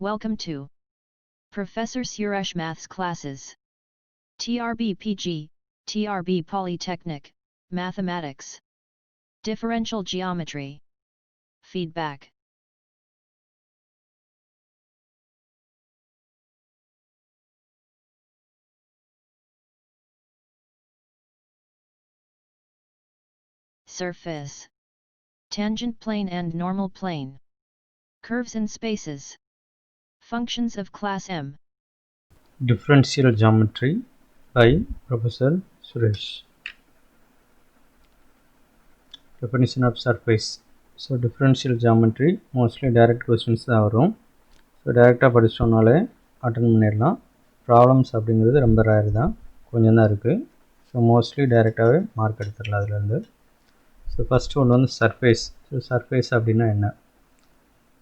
Welcome to Professor Suresh Maths Classes. TRB PG, TRB Polytechnic, Mathematics. Differential Geometry. Feedback. Surface. Tangent plane and normal plane. Curves and spaces. Functions of Class M. Differential Geometry by Professor Suresh. Definition of surface. So differential geometry mostly direct questions தான் வரும். So டைரெக்டாக படிச்சிட்டோம்னாலே attend பண்ணிடலாம். Problems அப்படிங்கிறது ரொம்ப rare தான், கொஞ்சம் தான் இருக்குது. ஸோ மோஸ்ட்லி டைரெக்டாகவே மார்க் எடுத்துடலாம் அதுலேருந்து. ஸோ ஃபஸ்ட்டு ஒன்று வந்து சர்ஃபேஸ். ஸோ சர்ஃபேஸ் அப்படின்னா என்ன?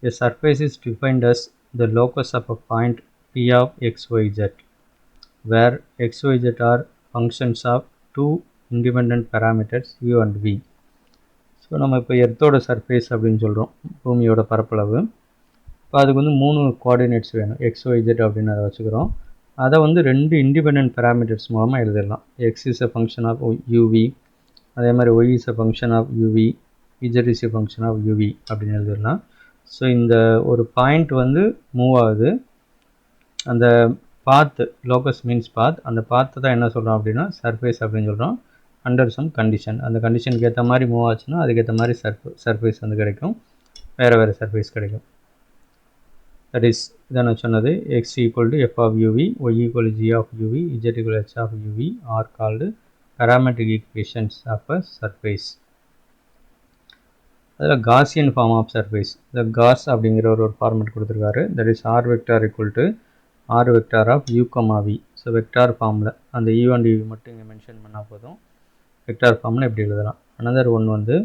A surface is defined as the locus of a point P of xyz where xyz are functions of two independent parameters u and v. So நம்ம இப்போ எர்த்தோட surface அப்படின்னு சொல்கிறோம், பூமியோட பரப்பளவு. இப்போ அதுக்கு வந்து 3 கோஆர்டினேட்ஸ் வேணும், xyz அப்படின்னு அதை வச்சுக்கிறோம். அதை வந்து 2 இண்டிபெண்ட் பேராமீட்டர்ஸ் மூலமாக எழுதிடலாம். x is a function of uv, அதே மாதிரி y is a function of uv, z is a function of uv அப்படின்னு எழுதிடலாம். ஸோ இந்த ஒரு பாயிண்ட் வந்து மூவ் ஆகுது, அந்த பாத், லோக்கஸ் மீன்ஸ் பாத், அந்த பாத்தை தான் என்ன சொல்கிறோம் அப்படின்னா சர்ஃபேஸ் அப்படின்னு சொல்கிறோம். அண்டர் சம் கண்டிஷன், அந்த கண்டிஷனுக்கு ஏற்ற மாதிரி மூவ் ஆச்சுன்னா அதுக்கேற்ற மாதிரி சர்ஃபேஸ் வந்து கிடைக்கும், வேறு சர்ஃபேஸ் கிடைக்கும். தட் இஸ் இதை நான் சொன்னது, x equal to f of u v, y equal g of u v, z equal h of u v are called parametric equations of a surface. அதில் காசியன் ஃபார்ம் ஆஃப் சர்ஃபேஸ், இந்த Gauss அப்படிங்கிற ஒரு format கொடுத்துருக்காரு. That is r vector equal to r vector of u comma v. So vector ஃபார்மில் அந்த you and you மட்டும் இங்கே mention பண்ணால் போதும், வெக்டார் ஃபார்மில் எப்படி எழுதலாம். அனதர் ஒன் வந்து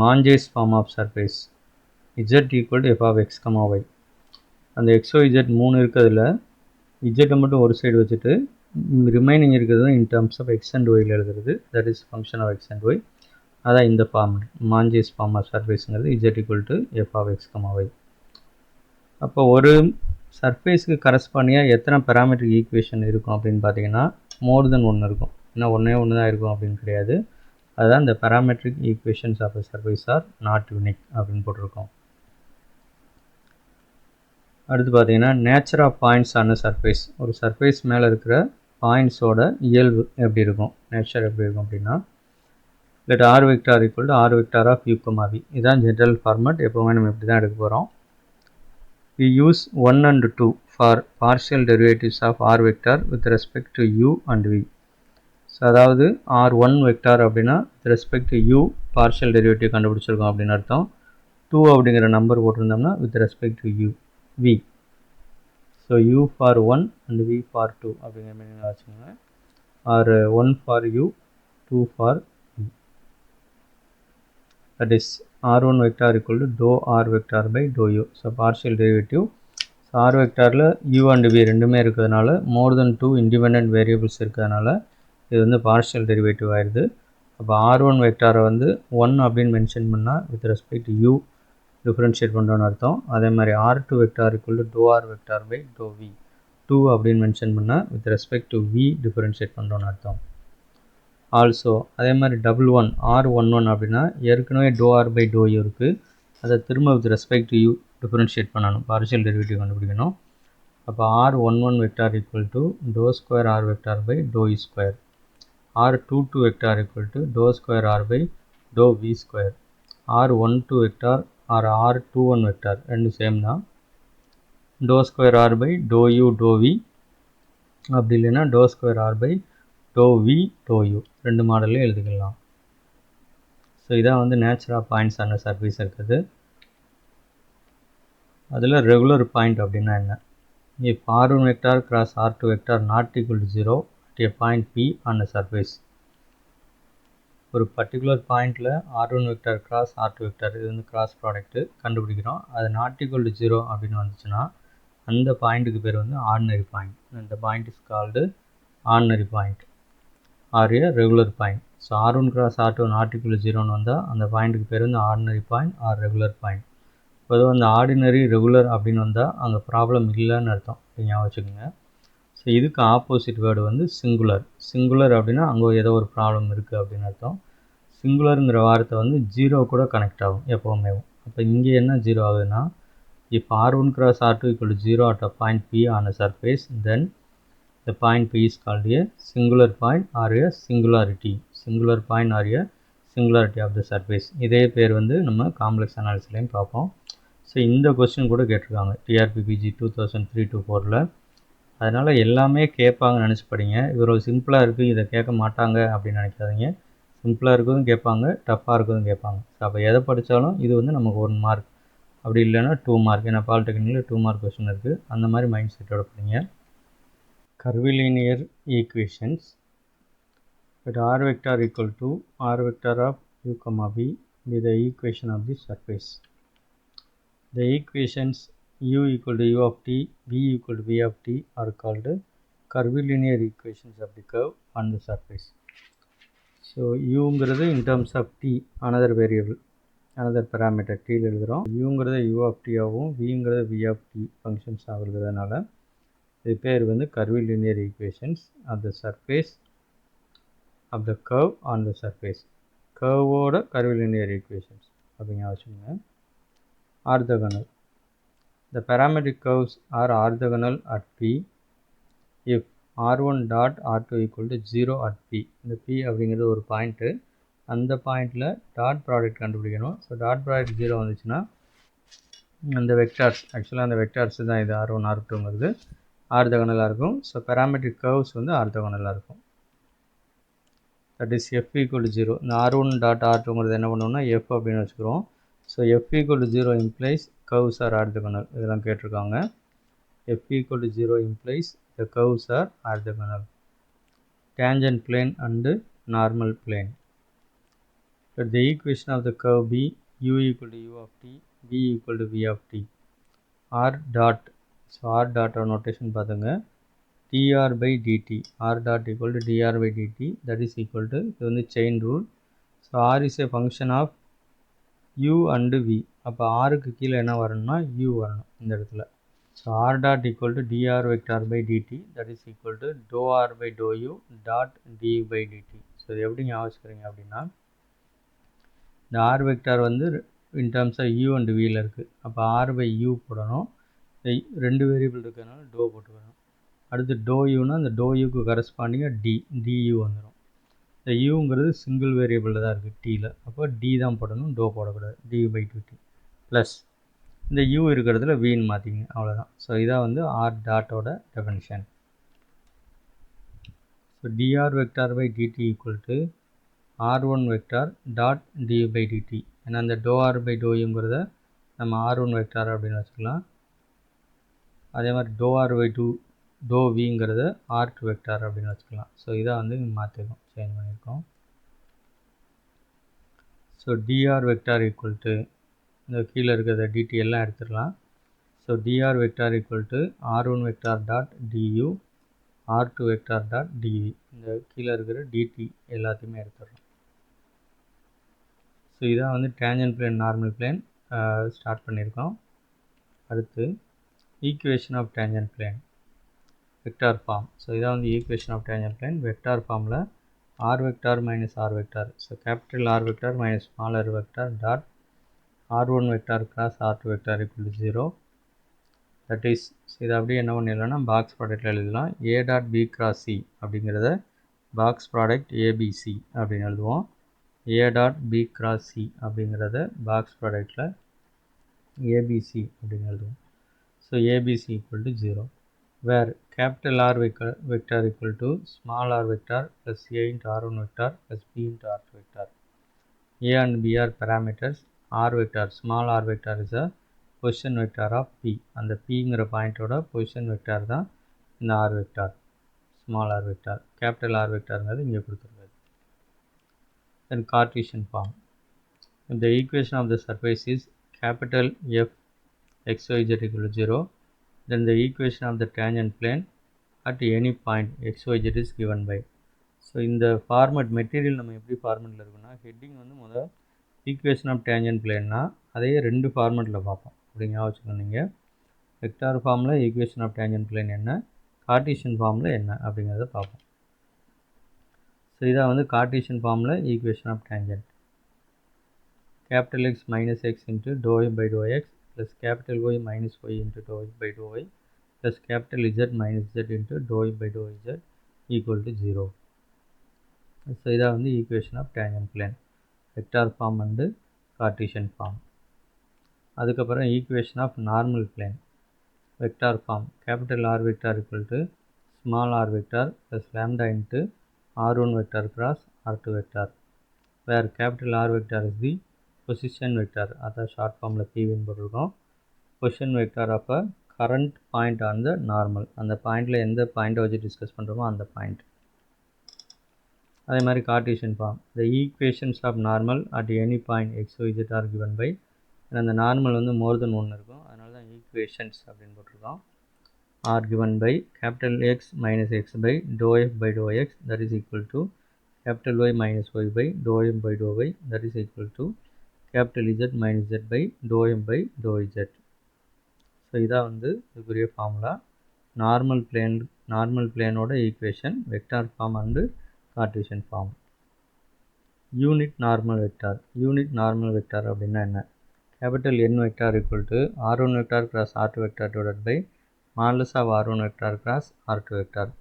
Monge's form of surface, z equal to f of x comma y. அந்த எக்ஸோ இஜெட் 3 இருக்கிறதுல இஜெட்டை மட்டும் ஒரு சைடு வச்சுட்டு ரிமைனிங் இருக்கிறது in terms of x and ஒயில் எழுதுறது. That is function of x and y. அதான் இந்த ஃபார்ம், மாஞ்சேஸ் ஃபார்ம் ஆஃப் சர்ஃபேஸுங்கிறது z equal to f of x comma y. அப்போ ஒரு சர்ஃபேஸுக்கு கரஸ்பாண்டியாக எத்தனை பேராமெட்ரிக் ஈக்குவேஷன் இருக்கும் அப்படின்னு பார்த்தீங்கன்னா மோர் தென் ஒன்று இருக்கும். ஏன்னா ஒன்றே ஒன்று தான் இருக்கும் அப்படின்னு கிடையாது. அதுதான் இந்த parametric equations of a surface are not unique அப்படின்னு போட்டிருக்கோம். அடுத்து பார்த்தீங்கன்னா nature of points on a surface. ஒரு சர்ஃபேஸ் மேலே இருக்கிற பாயிண்ட்ஸோட இயல்பு எப்படி இருக்கும், நேச்சர் எப்படி இருக்கும் அப்படின்னா let r vector equal to r vector of u comma v. இதுதான் ஜென்ரல் ஃபார்மட், எப்போவுமே நம்ம இப்படி தான் எடுக்க போகிறோம். We use 1 and 2 for partial derivatives of r vector with respect to u and v. So அதாவது r1 வெக்டார் அப்படின்னா with respect to u partial derivative கண்டுபிடிச்சிருக்கோம் அப்படின்னு அர்த்தம். 2 அப்படிங்கிற நம்பர் போட்டிருந்தோம்னா with respect to u v. So u for 1 and v for 2 அப்படிங்கிற meaning வச்சுக்கோங்க. R 1 for u, 2 for v. That is r1 vector equal to dou r vector by dou u. So partial derivative. So r வெக்டாரில் u and v ரெண்டுமே இருக்கிறதுனால மோர் தென் 2 independent variables இருக்கிறதுனால இது வந்து partial derivative ஆயிடுது. அப்போ r1 வெக்டாரை வந்து 1 அப்படின்னு மென்ஷன் பண்ணால் வித் ரெஸ்பெக்ட் u டிஃப்ரென்ஷியேட் பண்ணுறோன்னு அர்த்தம். அதே மாதிரி r2 vector equal to dou r vector by dou v, 2 அப்படின்னு மென்ஷன் பண்ணால் with respect to v differentiate பண்ணுறோன்னு அர்த்தம். ஆல்சோ அதே மாதிரி r11 அப்படின்னா ஏற்கனவே dou r by dou u இருக்குது, அதை திரும்ப with respect to u differentiate பண்ணணும், பார்ஷியல் டெரிவேட்டிவ் கண்டுபிடிக்கணும். அப்போ r11 vector equal to dou square r vector by dou e square, r22 vector equal to dou square r by dou v square, r12 vector or r21 vector ரெண்டு same தான், dou square r by dou u dou v, அப்படி இல்லைன்னா dou square r by dou v dou u ரெண்டு மாடல்லையும் எழுதிக்கலாம். So இதான் வந்து nature of points ஆன surface இருக்குது. அதில் ரெகுலர் பாயிண்ட் அப்படின்னா என்ன? If r1 vector cross r2 vector not equal to 0 at a point p on a surface. ஒரு பர்டிகுலர் பாயிண்டில் r1 vector cross r2 vector இது வந்து கிராஸ் ப்ராடக்ட்டு கண்டுபிடிக்கிறோம், அது நாட் ஈக்குவல் டு 0 அப்படின்னு வந்துச்சுன்னா அந்த பாயிண்ட்டுக்கு பேர் வந்து ஆர்டினரி பாயிண்ட். அந்த point is called ordinary point or a regular point. So r1 cross r2 not equal to 0ன்னு வந்தால் அந்த பாயிண்ட்டுக்கு பேர் வந்து ordinary point or regular point. பொதுவாக இந்த ஆர்டினரி ரெகுலர் அப்படின்னு வந்தால் அங்கே ப்ராப்ளம் இல்லைன்னு அர்த்தம், ஞாபகம் வச்சுக்கோங்க. ஸோ இதுக்கு ஆப்போசிட் வேர்டு வந்து சிங்குலர். சிங்குலர் அப்படின்னா அங்கே ஏதோ ஒரு ப்ராப்ளம் இருக்குது அப்படின்னு அர்த்தம். சிங்குலருங்கிற வார்த்தை வந்து ஜீரோ கூட கனெக்ட் ஆகும் எப்போவுமே. அப்போ இங்கே என்ன ஜீரோ ஆகுதுன்னா, if R1 cross R2 equal to 0 at a point P on a surface, then the point P is called a singular point or a singularity. Singular point or a singularity of the surface. இதே பேர் வந்து நம்ம complex அனாலிசிஸ்லையும் பார்ப்போம். So இந்த question கூட கேட்டிருக்காங்க டிஆர்பிபிஜி 2003-04. அதனால் எல்லாமே கேட்பாங்கன்னு நினச்சி படிங்க. இவ்வளோ சிம்பிளாக இருக்குது, இதை கேட்க மாட்டாங்க அப்படின்னு நினைக்காதீங்க. சிம்பிளாக இருக்கிறதும் கேட்பாங்க, டஃப்பாக இருக்கிறதும் கேட்பாங்க. ஸோ அப்போ எதை படித்தாலும் இது வந்து நமக்கு 1 மார்க், அப்படி இல்லைன்னா 2 மார்க். ஏன்னா பாலிடெக்னிக்கில் 2 மார்க் கொஸ்டின் இருக்குது. அந்த மாதிரி மைண்ட் செட்டோட படிங்க. Curvilinear equations at r vector equal to r vector of u comma v be the equation of the surface. The equations u equal to u of t, v equal to v of t are called curvilinear equations of the curve on the surface. So uங்கிறது in terms of t, another variable, another parameter t எழுதுகிறோம். uங்கிறது u of t ஆகவும் vங்கிறது v of t functions ஆகுறதுனால இது பேர் வந்து curvilinear equations of the surface of the curve on the surface. curveோட curvilinear equations அப்படிங்க வச்சுக்கோங்க. orthogonal. The parametric curves are orthogonal at P if r1 dot r2 equal to 0 at P. இந்த P அப்படிங்கிறது ஒரு point, அந்த பாயிண்டில் dot product கண்டுபிடிக்கணும். So dot product 0 வந்துச்சுன்னா அந்த வெக்டார்ஸ், ஆக்சுவலாக அந்த வெக்டார்ஸ் தான் இது r1 r2ங்கிறது ஆர்த்தோகனலாக இருக்கும். ஸோ பேராமெட்ரிக் கர்வ்ஸ் வந்து ஆர்த்தோகனலாக இருக்கும். That is f equal to 0. இந்த r1 டாட் r2ங்கிறது என்ன பண்ணுவோம்னா f அப்படின்னு வச்சுக்கிறோம். So f equal to 0 implies curves are orthogonal. இதெல்லாம் கேட்டிருக்காங்க. f equal to 0 implies the curves are orthogonal. Tangent plane and normal plane. Let the equation of the curve be u equal to u of t, v equal to v of t. r dot, so r dot notation பார்த்துங்க, dr by dt, r dot equal to dr by dt, that is equal to, இது வந்து chain rule. So r is a function of u and v. அப்போ rக்கு கீழே என்ன வரணும்னா u வரணும் இந்த இடத்துல. So r dot equal to dr vector by dt, that is equal to dou r by dou u dot du by dt. So இது எப்படி ஞாபகம் வச்சுக்கிறீங்க அப்படின்னா, இந்த r வெக்டார் வந்து in terms of u and வியில் இருக்குது. அப்போ r by u போடணும். ரெண்டு வேரியபிள் இருக்கிறதுனால டோ போட்டுக்கணும். அடுத்து டோ யூனா அந்த டோ யூக்கு கரஸ்பாண்டிங்காக du வந்துடும். இந்த யூங்கிறது சிங்கிள் வேரியபிளில் தான் இருக்குது டீயில். அப்போ டி தான் போடணும், டோ போடக்கூடாது. du by dt ப்ளஸ் இந்த u இருக்கிறதுல வின்னு மாற்றிங்க, அவ்வளோதான். ஸோ இதான் வந்து r டாட்டோட definition. So dr vector by dt equal to r1 vector dot du by dt. ஏன்னா அந்த டோ r பை டோ யூங்கிறத நம்ம r1 வெக்டார் அப்படின்னு வச்சுக்கலாம். அதே மாதிரி டோ r பை டோ விங்கிறத r2 வெக்டார் அப்படின்னு வச்சுக்கலாம். ஸோ இதை வந்து மாற்றிருக்கோம், சேஞ்ச் பண்ணியிருக்கோம். So dr vector equal to, இந்த கீழே இருக்கிறத dt எல்லாம் எடுத்துடலாம். So dr vector equal to r1 vector dot du, r2 vector dot dv. இந்த கீழே இருக்கிற dt எல்லாத்தையுமே எடுத்துடலாம். ஸோ இதான் வந்து tangent plane normal plane start பண்ணியிருக்கோம். அடுத்து equation of tangent plane vector form. So இதான் வந்து equation of tangent plane vector ஃபார்மில் r vector minus r vector, so capital R vector minus small r vector dot r1 vector cross r2 vector equal to 0. That is, இதை அப்படியே என்ன பண்ணிடலாம்னா box ப்ராடக்டில் எழுதலாம். a dot b cross c அப்படிங்கிறத box product abc அப்படின்னு எழுதுவோம். a dot b cross c அப்படிங்கிறத பாக்ஸ் ப்ராடக்டில் abc அப்படின்னு எழுதுவோம். So abc equal to 0, where capital R vector equal to small r vector plus a into r1 vector plus b into r2 vector. A and b are parameters. R vector, small r vector is a position vector of p. அந்த pங்கிற பாயிண்டோட position vector தான் இந்த r vector, small r vector. capital R vectorங்கிறது இங்கே கொடுத்துருக்காது. Then Cartesian form. If the equation of the surface is capital F xyz equal to 0, then the equation of the tangent plane at any point xyz is given by. So இந்த format material நம்ம எப்படி ஃபார்மெட்டில் இருக்குன்னா, heading வந்து முதல் equation of tangent பிளேன்னா அதையே ரெண்டு ஃபார்மெட்டில் பார்ப்போம். அப்படிங்க வச்சுக்கணும் நீங்கள். வெக்டார் ஃபார்மில் ஈக்குவேஷன் ஆஃப் டேஞ்சன்ட் பிளேன் என்ன, கார்ட்டீசியன் ஃபார்மில் என்ன அப்படிங்கிறத பார்ப்போம். ஸோ இதான் வந்து கார்ட்டீசியன் ஃபார்மில் equation of tangent. X minus x into dou y by dou x plus Y minus y into dou y by dou y plus Z minus z into dou y by dou z equal to 0. So இதான் வந்து equation of tangent plane, vector form and Cartesian form. அதுக்கப்புறம் equation of normal plane, vector form R vector equal to small r vector plus lambda into r1 vector cross r2 vector, where R vector is the position vector, அதான் short ஃபார்மில் PVன்னு போட்டிருக்கோம். Position vector of a current point on the normal, அந்த பாயிண்டில் எந்த பாயிண்ட்டை வச்சு discuss பண்ணுறோமோ அந்த பாயிண்ட். அதே மாதிரி Cartesian form, the equations of normal at any point XYZ are given by, அந்த நார்மல் வந்து மோர் தென் 1 இருக்கும், அதனால தான் ஈக்குவேஷன்ஸ் அப்படின்னு போட்டிருக்கோம். Are given by X minus x by dou f by dou x that is equal to Y minus y by dou m by dou y that is equal to Z minus z by dou m by dou z. So இதான் வந்து இதுக்குரிய formula. Normal பிளேனோட equation, vector form and Cartesian form. Unit normal vector அப்படின்னா என்ன? N vector equal to R1 vector cross R2 vector divided by modulus of R1 vector cross R2 vector.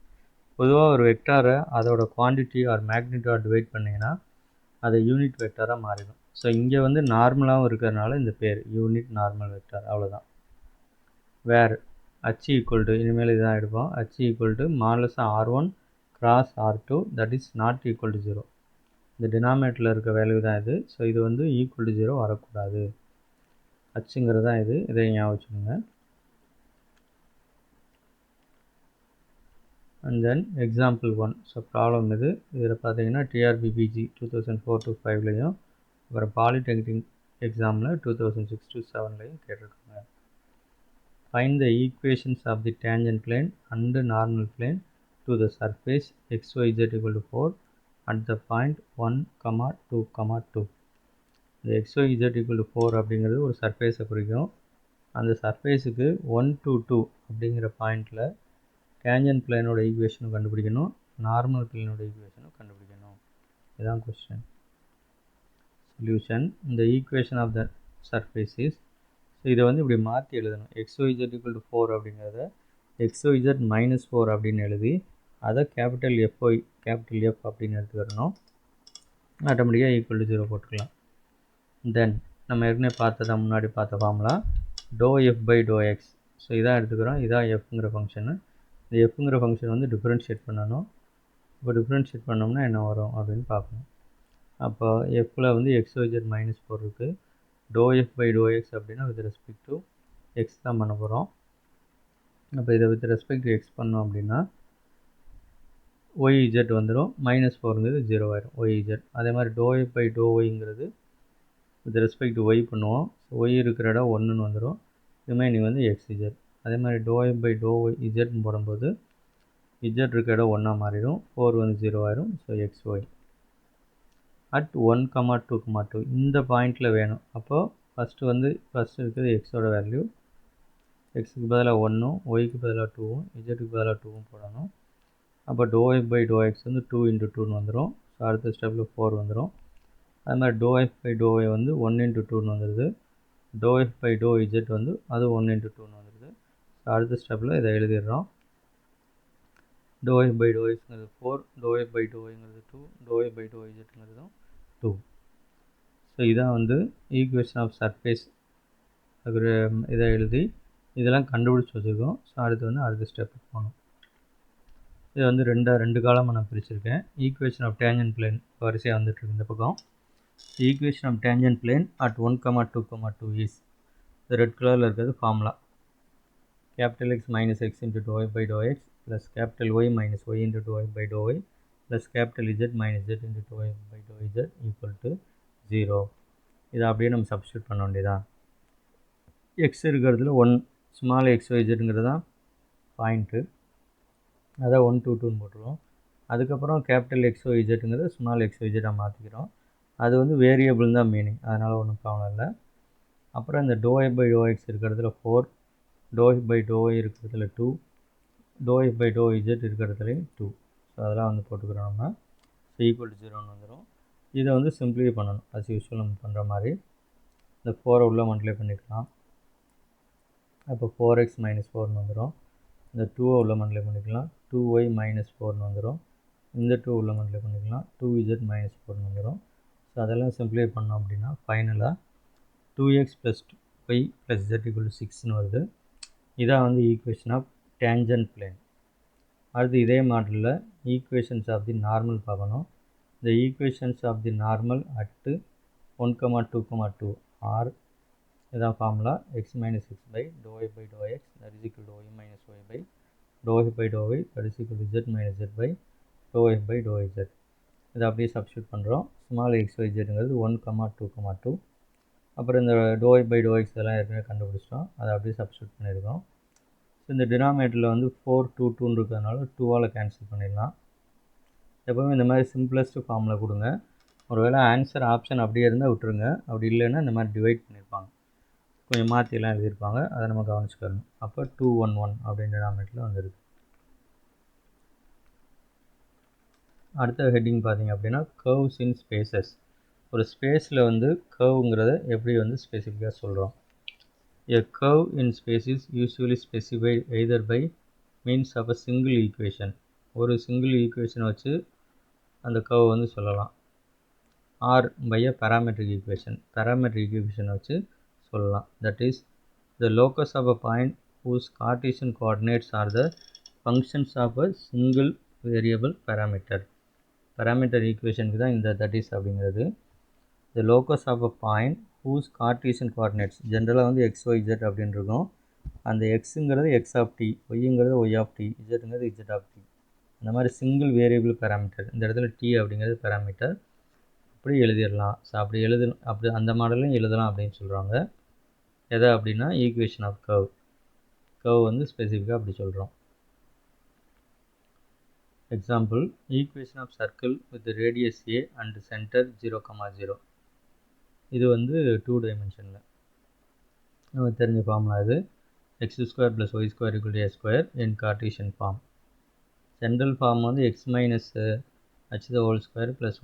பொதுவாக ஒரு வெக்டாரை அதோட குவான்டிட்டி ஆர் மேக்னிடியூட் டிவைட் பண்ணிங்கன்னா அது unit வெக்டாராக மாறிடும். So இங்கே வந்து நார்மலாகவும் இருக்கிறதுனால இந்த பேர் யூனிட் நார்மல் வெக்டார், அவ்வளோதான். வேர் H equal to, இனிமேல் இதுதான் எடுப்போம், H equal to modulus R1 cross R2 that is not equal to 0. இந்த டினாமினேட்டரில் இருக்க வேல்யூ தான் இது. ஸோ இது வந்து ஈக்குவல் டு 0 வரக்கூடாது. Hங்கிறது தான் இது, இதை ஞாபகம் வச்சுக்கோங்க. And then example 1. So problem இது. இதில் பார்த்தீங்கன்னா TRBPG 2004-5லையும் அப்புறம் பாலிடெக்னிக் எக்ஸாமில் 2006-7லையும் கேட்டிருக்காங்க. Find the equations of the tangent plane and normal plane to the surface XYZ equal to 4 at the point 1, 2, 2. இந்த XYZ equal to 4 அப்படிங்கிறது ஒரு சர்ஃபேஸை குறிக்கும். அந்த சர்ஃபேஸுக்கு 1 to 2 அப்படிங்கிற பாயிண்டில் டேஞ்சன்ட் பிளேனோட ஈக்குவேஷனும் கண்டுபிடிக்கணும், நார்மல் பிளேனோட ஈக்குவேஷனும் கண்டுபிடிக்கணும். இதுதான் கொஸ்டின். சொல்யூஷன், இந்த equation of the surface is, so இதை வந்து இப்படி மாற்றி எழுதணும். XYZ equal to 4 அப்படிங்கிறத XYZ minus 4 அப்படின்னு எழுதி அதை F அப்படின்னு எடுத்துக்கிறணும். ஆட்டோமேட்டிக்காக ஈக்குவல் டு 0 போட்டுக்கலாம். தென் நம்ம ஏற்கனவே பார்த்ததான், முன்னாடி பார்த்த formula dou f by dou x. So இதான் எடுத்துக்கிறோம், இதான் எஃப்ங்கிற ஃபங்க்ஷனு. இந்த எஃப்ங்கிற ஃபங்க்ஷன் வந்து டிஃப்ரென்ஷியேட் பண்ணணும். இப்போ டிஃப்ரென்ஷியேட் பண்ணோம்னா என்ன வரும் அப்படின்னு பார்க்கணும். அப்போ எஃப்பில் வந்து XYZ minus 4 இருக்குது. dou f by dou x அப்படின்னா வித் ரெஸ்பெக்ட் டு எக்ஸ் தான் பண்ண போகிறோம். அப்போ இதை வித் ரெஸ்பெக்ட் டு எக்ஸ் பண்ணோம் அப்படின்னா YZ வந்துடும், -4ங்கிறது 0 ஆயிரும் YZ. அதே மாதிரி dou f by dou yங்கிறது வித் ரெஸ்பெக்ட் டு ஒய் பண்ணுவோம். ஸோ ஒய் இருக்கிற இடம் 1ன்னு வந்துடும், ரிமைனிங் வந்து XZ. அதே மாதிரி dou f by dou Zன்னு போடும்போது Z இருக்கிற இடம் 1ஆக மாறிடும், 4 வந்து 0 ஆயிரும். ஸோ XY அட் 1, 2, 2 இந்த பாயிண்டில் வேணும். அப்போது ஃபஸ்ட்டு இருக்கிறது எக்ஸோட வேல்யூ, எக்ஸுக்கு பதிலாக 1ம் ஒய்க்கு பதிலாக 2ம் இஜெட்டுக்கு பதிலாக 2ம் போடணும். அப்போ dou f by dou x வந்து 2 into 2ன்னு வந்துடும். ஸோ அடுத்த ஸ்டெப்பில் 4 வந்துடும். அது மாதிரி dou f by dou y வந்து 1 into 2ன்னு வந்துடுது. dou f by dou z வந்து அது 1 into 2ன்னு வந்துடுது. ஸோ அடுத்த ஸ்டெப்பில் இதை எழுதிடுறோம். dou f by dou xங்கிறது 4, dou f by dou yங்கிறது 2, dou f by dou zங்கிறதும் 2. So இதான் வந்து ஈக்குவேஷன் ஆஃப் சர்ஃபேஸ். இதை எழுதி இதெல்லாம் கண்டுபிடிச்சி வச்சுருக்கோம். ஸோ அடுத்த ஸ்டெப்புக்கு போகணும். இதை வந்து ரெண்டு காலமாக நான் பிரிச்சிருக்கேன். ஈக்குவேஷன் ஆஃப் டேஞ்சன்ட் பிளேன் வரிசையாக வந்துட்டுருக்கு இந்த பக்கம். Equation of tangent plane at 1, 2, 2 is, இந்த ரெட் கலரில் இருக்கிறது formula X minus x into dou f by dou x plus Y minus y into dou f by dou y plus Z minus z into dou f by dou z equal to 0. இதை அப்படியே நம்ம substitute பண்ண வேண்டியதான். X இருக்கிறதுல 1 small XYZங்கிறது தான் point, அதான் 1, 2, 2ன்னு போட்டுருவோம். அதுக்கப்புறம் XYZங்கிறது ஸ்மால் XYZஆக மாற்றிக்கிறோம். அது வந்து வேரியபிள் தான் மீனிங், அதனால் ஒன்றும் ப்ராப்ளம் இல்லை. அப்புறம் இந்த ∂f/∂x இருக்கிறதுல 4, ∂f/∂y இருக்கிறதுல 2, ∂f/∂z இருக்கிறதுல 2. ஸோ அதெல்லாம் வந்து போட்டுக்கிறோம் நம்ம. ஸோ ஈக்குவல் டு 0ன்னு வந்துடும். இதை வந்து சிம்பிளிஃபை பண்ணணும். அஸ் யூஸ்வல் நம்ம பண்ணுற மாதிரி இந்த 4 உள்ள மல்டிப்ளை பண்ணிக்கலாம். அப்போ 4x - 4ன்னு வந்துடும். இந்த 2 உள்ள மல்டிப்ளை பண்ணிக்கலாம். 2y - 4ன்னு வந்துடும். இந்த 2 உள்ள மல்டிப்ளை பண்ணிக்கலாம். 2z - 4ன்னு வந்துடும். ஸோ அதெல்லாம் சிம்பிளிஃபை பண்ணோம் அப்படின்னா ஃபைனலாக 2x + y + z = 6ன்னு வருது. இதான் வந்து ஈக்குவேஷன் ஆஃப் டேஞ்சன்ட் பிளேன். அடுத்து இதே மாடலில் ஈக்குவேஷன்ஸ் ஆஃப் தி நார்மல் பார்க்கணும். The equations of the normal at 1, 2, 2 are இதான் formula x - x by ∂f/∂x that is equal to y - y by ∂f/∂y that is equal to z - z by ∂f/∂z. இதை அப்படியே substitute பண்ணுறோம். Small xyzங்கிறது 1, 2, 2. அப்புறம் இந்த ∂f/∂x இதெல்லாம் ஏற்கனவே கண்டுபிடிச்சிட்டோம். அதை அப்படியே சப்ஸ்டியூட் பண்ணியிருக்கோம். ஸோ இந்த டினாமினேட்டரில் வந்து 4, 2, 2ன்னு இருக்கிறதுனால 2ஆல் கேன்சல் பண்ணிடலாம். எப்போவுமே இந்த மாதிரி சிம்பிளஸ்ட்டு ஃபார்மில் கொடுங்க. ஒருவேளை ஆன்சர் ஆப்ஷன் அப்படியே இருந்தால் விட்டுருங்க. அப்படி இல்லைன்னா இந்த மாதிரி டிவைட் பண்ணியிருப்பாங்க, கொஞ்சம் மாற்றிலாம் எழுதியிருப்பாங்க. அதை நம்ம கவனிச்சுக்கணும். அப்போ 2, 1, 1 அப்படின்ற டினாமினேட்டரில் வந்துருக்கு. அடுத்த ஹெட்டிங் பார்த்திங்க அப்படின்னா கர்வ்ஸ் இன் ஸ்பேசஸ். ஒரு ஸ்பேஸில் வந்து கர்வ்ங்கிறத எப்படி வந்து ஸ்பெசிஃபிக்காக சொல்கிறோம். A curve in space is usually specified either by means of a single equation. ஒரு சிங்கிள் ஈக்குவேஷனை வச்சு அந்த கர்வ் வந்து சொல்லலாம். Or by a parametric equation வச்சு சொல்லலாம். That is the locus of a point whose Cartesian coordinates are the functions of a single variable parameter. Parameter ஈக்குவேஷனுக்கு தான் இந்த தட் இஸ் அப்படிங்கிறது. The locus of a point whose Cartesian coordinates ஜென்ரலாக வந்து xyz அப்படின்னு இருக்கும். அந்த எக்ஸுங்கிறது x ஆஃப் t, ஒய்ங்கிறது y ஆஃப் t, zங்கிறது z ஆஃப் t. அந்த மாதிரி சிங்கிள் வேரியபிள் பேராமீட்டர். இந்த இடத்துல t அப்படிங்கிறது பேராமீட்டர். அப்படி எழுதிடலாம். ஸோ அப்படி அந்த மாடலையும் எழுதலாம் அப்படின்னு சொல்கிறாங்க. எதை அப்படின்னா ஈக்குவேஷன் ஆஃப் கர்வ் வந்து ஸ்பெசிஃபிக்காக அப்படி சொல்கிறோம். Example, equation of circle with radius a and centre 0, 0. இது வந்து 2 டைமென்ஷனில் நம்ம தெரிஞ்ச ஃபார்முலா. இது x² + y² = a² in Cartesian form. General form வந்து x - h² +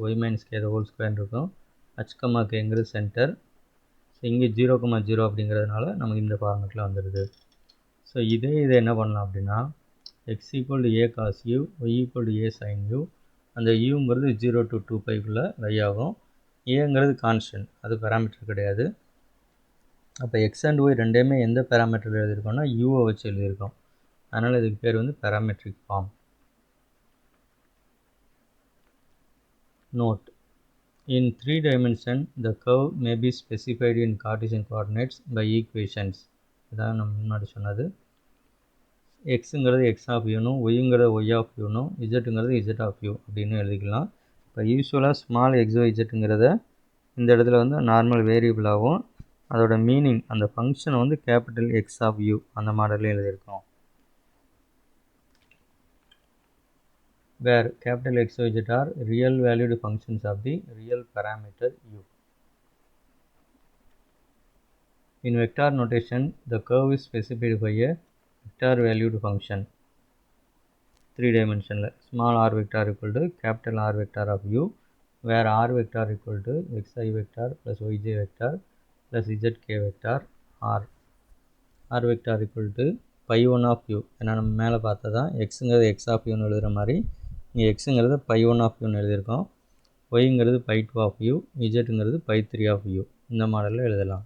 y - k² இருக்கும். h, centre. ஸோ இங்கே 0, 0 அப்படிங்கிறதுனால நமக்கு இந்த ஃபார்மெட்டில் வந்துடுது. ஸோ இதை என்ன பண்ணலாம் அப்படின்னா x = a cos u, y = a sin u. அந்த uங்கிறது 0 to 2πக்குள்ளே லை ஆகும். ஏங்கிறது கான்ஸ்டன்ட், அது பேராமீட்டர் கிடையாது. அப்போ எக்ஸ் அண்ட் ஒய் ரெண்டையுமே எந்த பேராமீட்டரில் எழுதியிருக்கோம்னா யூவை வச்சு எழுதியிருக்கோம். அதனால் இதுக்கு பேர் வந்து parametric form. Note: in 3 dimension, the curve may be specified in Cartesian coordinates by equations. இதான் நம்ம முன்னாடி சொன்னது. எக்ஸுங்கிறது எக்ஸ் ஆஃப் யூனும், ஒய்ங்கிறது ஒய் ஆஃப் யூனும், இஜெட்டுங்கிறது இஜெட் ஆஃப் யூ அப்படின்னு எழுதிக்கலாம். இப்போ யூஸ்வலாக ஸ்மால் xyzங்கிறத இந்த இடத்துல வந்து நார்மல் வேரியபிளாகவும், அதோட மீனிங் அந்த ஃபங்க்ஷனை வந்து கேபிட்டல் எக்ஸ் ஆஃப் யூ அந்த மாடலில் எழுதியிருக்கோம். where capital X, Y, Z are real valued functions of the real parameter u. In vector notation, the curve is specified by a vector valued function. 3 dimensional small r vector equal to capital R vector of u, where r vector equal to xi vector plus yj vector plus zk vector r. r vector equal to pi1 of u. ஏன்னா நம்ம மேலே பார்த்ததா xங்கிறது x of u எழுதுகிற மாதிரி இங்கே எக்ஸுங்கிறது pi1 of u எழுதியிருக்கோம். ஒய்ங்கிறது pi2 of u, இஜெட்டுங்கிறது pi3 of u. இந்த மாடலில் எழுதலாம்.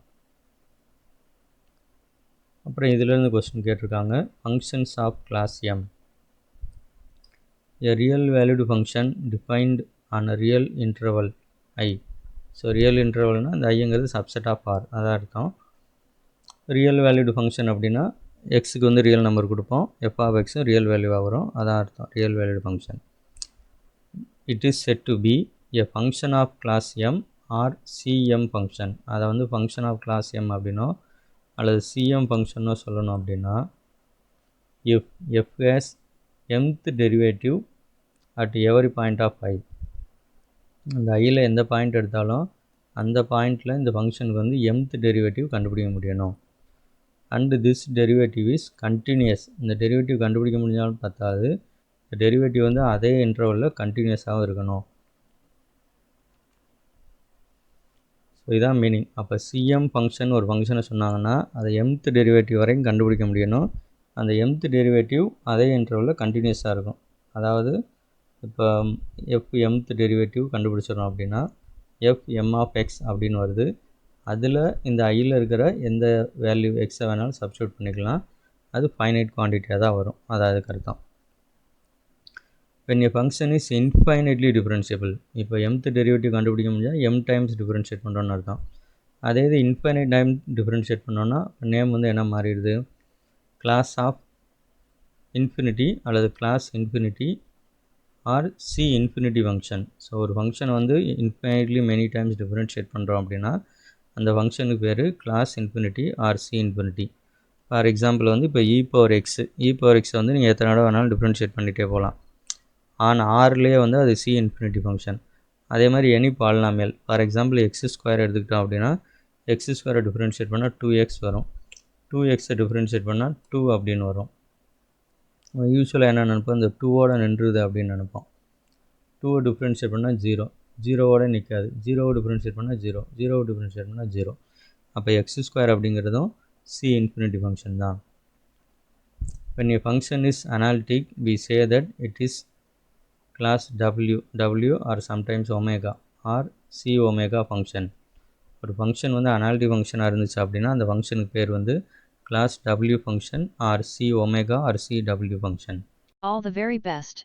அப்புறம் இதிலேருந்து கொஸ்டின் கேட்டிருக்காங்க. Functions of class m. A real valued function defined on a real interval i. So real இன்டர்வல்னால் இந்த ஐங்கிறது சப்செட் ஆஃப் ஆர், அதான் அர்த்தம். ரியல் வேல்யூடு ஃபங்க்ஷன் அப்படின்னா எக்ஸுக்கு வந்து ரியல் நம்பர் கொடுப்போம், எஃப் ஆஃப் எக்ஸும் ரியல் வேல்யூவாக வரும், அதான் அர்த்தம் real valued function. It is said to be a function of class m or cm function. அதை வந்து function of class m அப்படின்னோ அல்லது cm ஃபங்க்ஷனோ சொல்லணும் அப்படின்னா if f has mth derivative at every point of i. அந்த ஐயில் எந்த point எடுத்தாலும் அந்த பாயிண்டில் இந்த ஃபங்க்ஷனுக்கு வந்து mth டெரிவேட்டிவ் கண்டுபிடிக்க முடியணும். And this derivative is continuous. இந்த டெரிவேட்டிவ் கண்டுபிடிக்க முடிஞ்சாலும் பத்தாது, இந்த டெரிவேட்டிவ் வந்து அதே இன்டர்வலில் கண்டினியூஸாகவும் இருக்கணும். ஸோ இதான் மீனிங். அப்போ சிஎம் ஃபங்க்ஷன் ஒரு ஃபங்க்ஷனை சொன்னாங்கன்னா அதை mth டெரிவேட்டிவ் வரைக்கும் கண்டுபிடிக்க முடியணும். அந்த mth டெரிவேட்டிவ் அதே இன்டர்வலில் கண்டினியூஸாக இருக்கும். அதாவது இப்போ mth டெரிவேட்டிவ் கண்டுபிடிச்சிடணும் அப்படின்னா m of x அப்படின்னு வருது. அதில் இந்த ஐயில் இருக்கிற எந்த வேல்யூ எக்ஸை வேணாலும் சப்ஸ்டியூட் பண்ணிக்கலாம். அது ஃபைனைட் குவான்டிட்டியாக தான் வரும். அதுக்கு அர்த்தம். when a function is infinitely differentiable, இப்போ mth டெரிவேட்டிவ் கண்டுபிடிக்க முடிஞ்சால் m டைம்ஸ் டிஃபரன்ஷியேட் பண்ணுறோன்னு அர்த்தம். அதே இது இன்ஃபைனைட் டைம் டிஃபரன்ஷியேட் பண்ணோன்னா நேம் வந்து என்ன மாறிடுது, கிளாஸ் ஆஃப் இன்ஃபினிட்டி அல்லது class infinity or C infinity function. So ஒரு ஃபங்க்ஷன் வந்து இன்ஃபைனைட்லி மெனி டைம்ஸ் டிஃபரன்ஷியேட் பண்ணுறோம் அப்படின்னா அந்த ஃபங்க்ஷனுக்கு பேர் class infinity or C infinity. For example வந்து இப்போ இ பவர் எக்ஸ் வந்து நீங்கள் எத்தனை தடவை வேணாலும் டிஃபரன்ஷியேட் பண்ணிகிட்டே போகலாம். ஆன் ஆர்லேயே வந்து அது சி இன்ஃபினிட்டி ஃபங்க்ஷன். அதே மாதிரி any polynomial, for example x² எடுத்துக்கிட்டோம் அப்படின்னா x² டிஃபரன்ஷியேட் பண்ணால் 2x வரும். 2xை டிஃபரன்ஷியேட் பண்ணால் 2 அப்படின்னு வரும். யூஸ்வலாக என்ன நினைப்போம், இந்த 2ஓட நின்றுது அப்படின்னு நினைப்போம். 2 டிஃபரன்ஷியேட் பண்ணால் 0ஓட நிற்காது. 0 டிஃபரன்ஷியேட் பண்ணால் 0 டிஃபரன்ஷியேட் பண்ணால் 0. அப்போ x² அப்படிங்கிறதும் சி இன்ஃபினிட்டி ஃபங்க்ஷன் தான். when a function is analytic we say that it is class w or sometimes omega or c omega function. ஒரு ஃபங்க்ஷன் வந்து அனாலிட்டிக் ஃபங்க்ஷனாக இருந்துச்சு அப்படின்னா அந்த ஃபங்க்ஷனுக்கு பேர் வந்து class w function or C omega or C w function. All the very best.